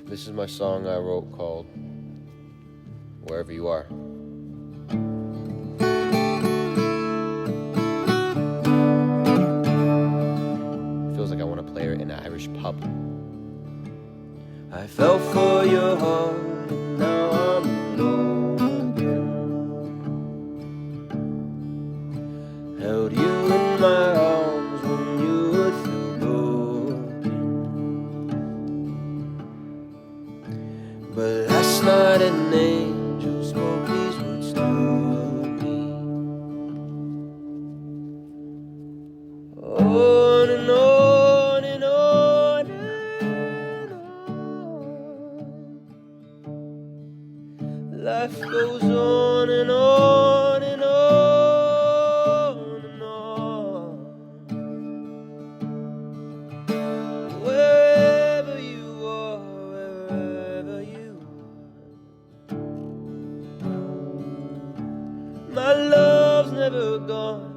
This is my song I wrote called Wherever You Are. Feels like I want to play it in an Irish pub. I fell for your heart and now I'm alone again. Held you in my arms when you would feel broken. But last night an angel spoke these words to me. On and on and on and on. Life goes on and on and on and on. Wherever you are, wherever you are. My love's never gone.